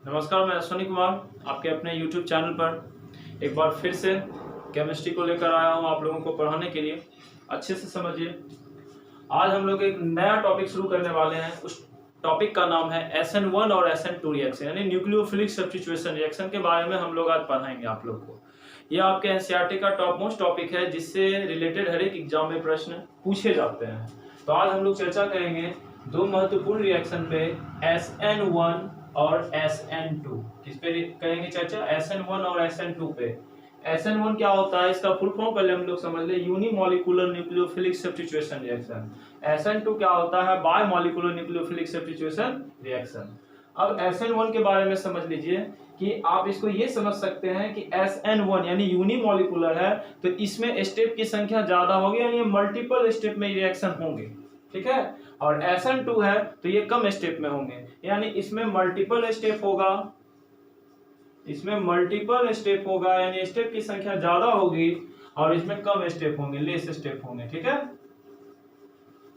नमस्कार, मैं अश्विनी कुमार आपके अपने YouTube चैनल पर एक बार फिर से केमिस्ट्री को लेकर आया हूं आप लोगों को पढ़ाने के लिए। अच्छे से समझिए। आज हम लोग एक नया टॉपिक शुरू करने वाले हैं। उस टॉपिक का नाम है SN1 और SN2 रिएक्शन, यानी न्यूक्लियोफिलिक सब्स्टिट्यूशन रिएक्शन के बारे में हम लोग आज पढ़ाएंगे आप लोग को। यह आपके एनसीईआरटी का टॉप मोस्ट टॉपिक है, जिससे रिलेटेड हर एक एग्जाम में प्रश्न पूछे जाते हैं। तो आज हम लोग चर्चा करेंगे दो महत्वपूर्ण रिएक्शन पे, SN1 और SN2। किस पे करेंगे चर्चा? SN1 और SN2 पे। SN1 क्या होता है, इसका फुल फॉर्म पहले हम लोग समझ ले, unimolecular nucleophilic substitution reaction. SN2 क्या होता है? Bimolecular nucleophilic substitution reaction. अब SN1 के बारे में समझ लीजिए कि आप इसको ये समझ सकते हैं कि SN1 यानी यूनिमोलिकुलर है, तो इसमें स्टेप की संख्या ज्यादा होगी, यानी मल्टीपल स्टेप में रिएक्शन होंगे, ठीक है। और SN2 है तो ये कम स्टेप में होंगे, यानी इसमें मल्टीपल स्टेप होगा, इसमें मल्टीपल स्टेप होगा, यानी स्टेप की संख्या ज्यादा होगी, और इसमें कम स्टेप होंगे, लेस स्टेप होंगे, ठीक है।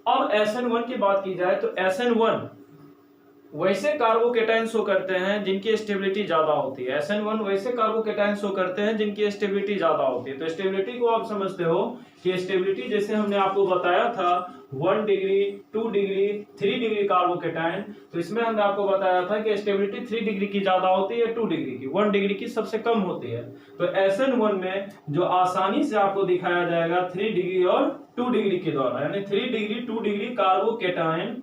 अब SN1 की बात की जाए तो SN1 वैसे कार्बोकेटाइन शो करते हैं जिनकी स्टेबिलिटी ज्यादा होती है। SN1 वैसे कार्बोकेटाइन शो करते हैं जिनकी स्टेबिलिटी ज्यादा होती है। तो स्टेबिलिटी को आप समझते हो कि स्टेबिलिटी जैसे हमने आपको बताया था 1 डिग्री, 2 डिग्री, 3 डिग्री कार्बोकेटाइन, तो इसमें हमने आपको बताया था कि स्टेबिलिटी 3 डिग्री की ज्यादा होती है, 2 डिग्री की, 1 डिग्री की सबसे कम होती है। तो SN1 में जो आसानी से आपको दिखाया जाएगा 3 डिग्री और 2 डिग्री के द्वारा, यानी 3 degree 2 degree carbocation,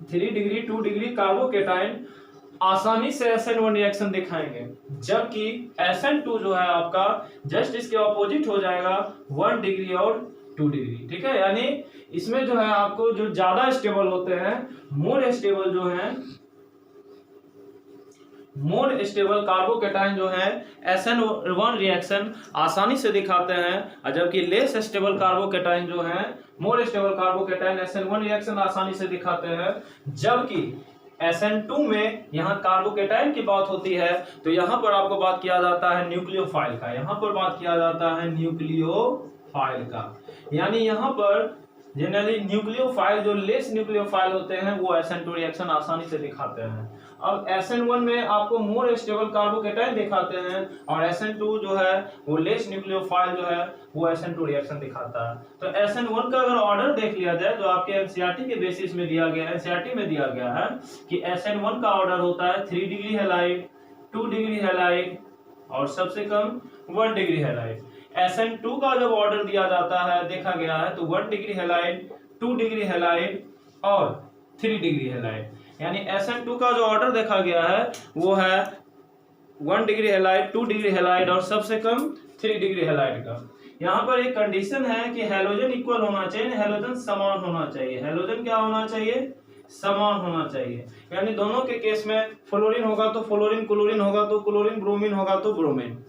3 degree 2 degree carbocation आसानी से SN1 रिएक्शन दिखाएंगे, जबकि SN2 जो है आपका जस्ट इसके ऑपोजिट हो जाएगा 1 डिग्री और 2 डिग्री, ठीक है। यानी इसमें जो है आपको जो ज्यादा स्टेबल होते हैं, मोर स्टेबल जो है, मोर स्टेबल कार्बोकेटाइन जो है SN1 रिएक्शन आसानी से दिखाते हैं, जबकि लेस स्टेबल कार्बोकेटाइन जो है, more stable carbocation SN1 reaction आसानी से दिखाते हैं। जबकि SN2 में यहाँ कार्बोकेटाइन की बात होती है, तो यहाँ पर आपको बात किया जाता है न्यूक्लियोफाइल का, यहाँ पर बात किया जाता है न्यूक्लियोफाइल का, यानी यहाँ पर जनरली न्यूक्लियोफाइल जो लेस न्यूक्लियोफाइल होते हैं वो SN2 रिएक्शन आसानी से दिखाते हैं। अब SN1 में आपको मोर स्टेबल कार्बोकेटाइन दिखाते हैं, और SN2 जो है वो लेस न्यूक्लियोफाइल जो है वो SN2 रिएक्शन दिखाता है। तो SN1 का अगर ऑर्डर देख लिया जाए, जो आपके एनसीईआरटी के बेसिस में दिया गया है, एनसीईआरटी में दिया गया है कि SN1 का ऑर्डर होता है 3 डिग्री हैलाइड, 2 डिग्री हैलाइड और सबसे कम 1 डिग्री हैलाइड। SN2 का जब ऑर्डर दिया जाता है, देखा गया है, तो 1 डिग्री हैलाइड, 2 डिग्री हैलाइड और 3 डिग्री हैलाइड, यानी SN2 का जो ऑर्डर देखा गया है वो है 1 डिग्री हैलाइड, 2 डिग्री हैलाइड और सबसे कम 3 डिग्री हैलाइड का। यहाँ पर एक कंडीशन है कि हैलोजन इक्वल होना चाहिए, हैलोजन समान होना चाहिए। हैलोजन क्या होना चाहिए? समान होना चाहिए, यानी दोनों के केस में फ्लोरीन होगा तो फ्लोरीन, क्लोरीन होगा तो क्लोरीन, ब्रोमीन होगा तो ब्रोमीन।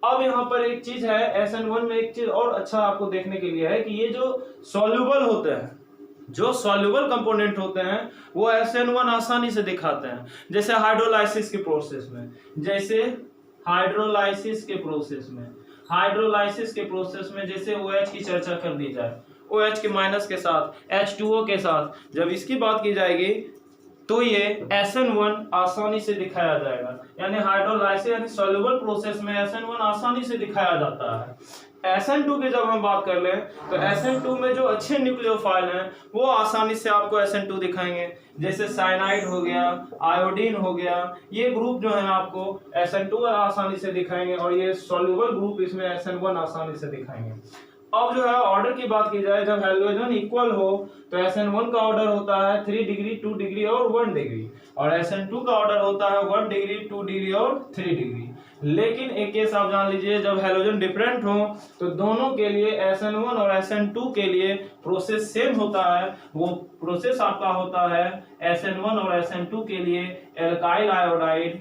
अब यहाँ पर एक चीज है, SN1 में एक चीज और अच्छा आपको देखने के लिए है कि ये जो सॉल्युबल होते हैं, जो सॉल्युबल कंपोनेंट होते हैं वो SN1 आसानी से दिखाते हैं। जैसे हाइड्रोलाइसिस के प्रोसेस में, जैसे हाइड्रोलाइसिस के प्रोसेस में, हाइड्रोलाइसिस के प्रोसेस में जैसे OH की चर्चा कर दी जाए, OH के माइनस के साथ, H2O के साथ जब इसकी बात की जाएगी तो ये SN1 आसानी से दिखाया जाएगा, यानी हाइड्रोलाइसिस यानी सॉल्युबल प्रोसेस में SN1 आसानी से दिखाया जाता है। SN2 की जब हम बात कर लें तो SN2 में जो अच्छे न्यूक्लियोफाइल हैं वो आसानी से आपको SN2 दिखाएंगे, जैसे साइनाइड हो गया, आयोडीन हो गया, ये ग्रुप जो है आपको SN2 आसानी से दिखाएंगे, और ये सॉल्युबल ग्रुप इसमें SN1 आसानी से दिखाएंगे। अब जो है ऑर्डर की बात की जाए, जब हैलोजन इक्वल हो तो SN1 का ऑर्डर होता है 3 डिग्री, 2 डिग्री और 1 डिग्री, और SN2 का ऑर्डर होता है 1 डिग्री, 2 डिग्री और 3 डिग्री। लेकिन एक केस आप जान लीजिए, जब हैलोजन डिफरेंट हो तो दोनों के लिए, SN1 और SN2 के लिए प्रोसेस सेम होता है। वो प्रोसेस आपका होता है SN1 और SN2 के लिए alkyl iodide,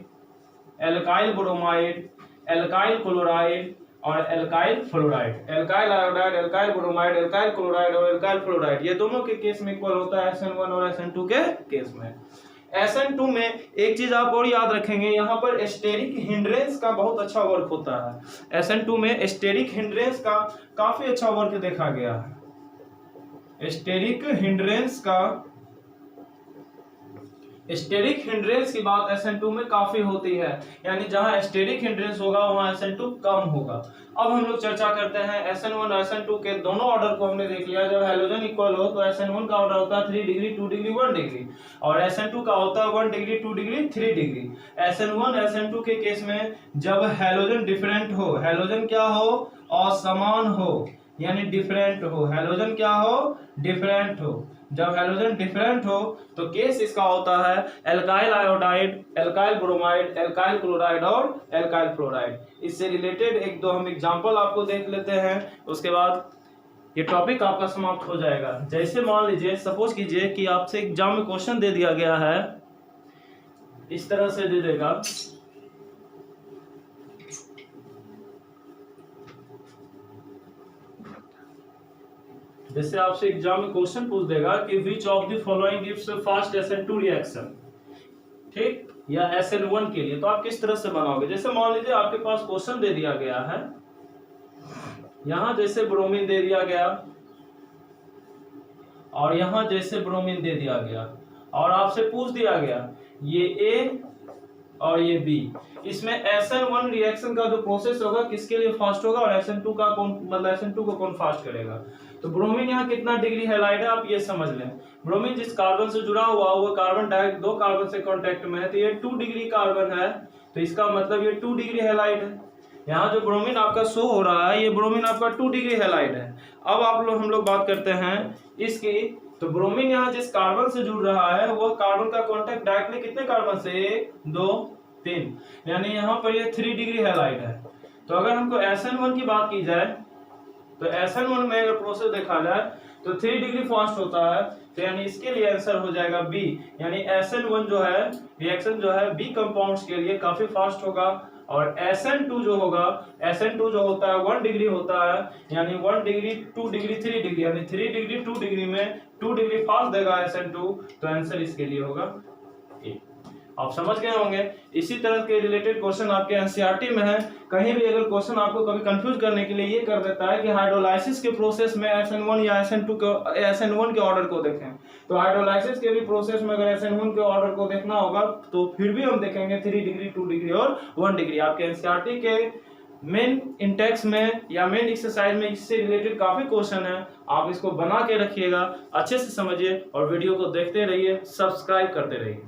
alkyl bromide, alkyl chloride और alkyl fluoride. Alkyl iodide, alkyl bromide, alkyl chloride और एल्काइल फ्लोराइड, ये दोनों के केस में इक्वल होता है SN1 और SN2 के केस में। SN2 में एक चीज आप और याद रखेंगे, यहाँ पर स्टेरिक हिंड्रेंस का बहुत अच्छा वर्क होता है। SN2 में स्टेरिक हिंड्रेंस का काफी अच्छा वर्क देखा गया है। स्टेरिक हिंड्रेंस का स्टेरिक हिंड्रेंस की बात SN2 में काफी होती है, यानी जहां स्टेरिक हिंड्रेंस होगा वहां SN2 कम होगा। अब हम लोग चर्चा करते हैं SN1 और SN2 के दोनों ऑर्डर को हमने देख लिया। जब हैलोजन इक्वल हो तो SN1 का ऑर्डर होता है 3 डिग्री 2 डिग्री 1 डिग्री और SN2 का होता है 1 degree 2 degree 3 degree. SN1 SN2 के केस में जब हैलोजन डिफरेंट हो, हैलोजन क्या हो, असमान हो, यानी डिफरेंट हो, हैलोजन क्या हो, डिफरेंट हो। जब हैलोजन डिफरेंट हो तो केस इसका होता है alkyl iodide, alkyl bromide, alkyl chloride और एल्काइल फ्लोराइड। इससे रिलेटेड एक दो हम एग्जांपल आपको देख लेते हैं, उसके बाद ये टॉपिक आपका समाप्त हो जाएगा। जैसे मान लीजिए, सपोज कीजिए कि आपसे एग्जाम में क्वेश्चन दे दिया गया है, इस तरह से दे देगा, जैसे आपसे एग्जाम में क्वेश्चन पूछ देगा कि which of the following gives fast SN2 reaction, ठीक, या SN1 के लिए, तो आप किस तरह से बनाओगे। जैसे मान लीजिए आपके पास क्वेश्चन दे दिया गया है, यहां जैसे ब्रोमीन दे दिया गया और यहां जैसे ब्रोमीन दे दिया गया और आपसे पूछ दिया गया ये A और ये B, इसमें SN1 रिएक्शन का जो प्रोसेस होगा किसके लिए फास्ट होगा और SN2 का कौन, मतलब SN2 को कौन फास्ट करेगा। तो ब्रोमीन यहाँ कितना डिग्री हैलाइड है आप ये समझ लें। ब्रोमीन जिस कार्बन से जुड़ा हुआ वो कार्बन डायरेक्ट दो कार्बन से कांटेक्ट में है, तो ये 2 डिग्री कार्बन है, तो इसका मतलब ये 2 डिग्री हैलाइड है। यहाँ जो ब्रोमीन आपका शो हो रहा है ये ब्रोमीन आपका 2 डिग्री हैलाइड है। अब हम लोग बात करते हैं इसकी, तो ब्रोमीन यहाँ जिस कार्बन से जुड़ रहा है वो कार्बन का कांटेक्ट डायरेक्टली कितने कार्बन से, 1 2 3, यानी यहाँ पर ये 3 डिग्री हैलाइड है। तो अगर हमको SN1 की बात की जाए तो SN1 में अगर प्रोसेस देखा जाए तो 3 डिग्री फास्ट होता है, तो यानी इसके लिए आंसर हो जाएगा B, यानी SN1 जो है रिएक्शन जो है B कंपाउंड्स के लिए काफी फास्ट होगा। और SN2 जो होगा, SN2 जो होता है 1 डिग्री होता है, यानी 1 डिग्री 2 डिग्री 3 डिग्री, यानी 3 डिग्री 2 डिग्री में 2 डिग्री फास्ट देगा SN2, तो आंसर इसके लिए होगा A। आप समझ गए होंगे। इसी तरह के रिलेटेड क्वेश्चन आपके एनसीईआरटी में है। कहीं भी अगर क्वेश्चन आपको कभी कंफ्यूज करने के लिए ये कर देता है कि हाइड्रोलाइसिस के प्रोसेस में SN1 या SN1 के ऑर्डर को देखें, तो हाइड्रोलाइसिस के भी प्रोसेस में अगर SN1 के ऑर्डर को देखना होगा तो फिर भी हम देखेंगे 3 डिग्री 2 डिग्री और 1 डिग्री। आपके एनसीईआरटी के मेन इंटेक्स में या मेन एक्सरसाइज में इससे रिलेटेड काफी क्वेश्चन है, आप इसको बना के रखिएगा, अच्छे से समझिए और वीडियो को देखते रहिए, सब्सक्राइब करते रहिए।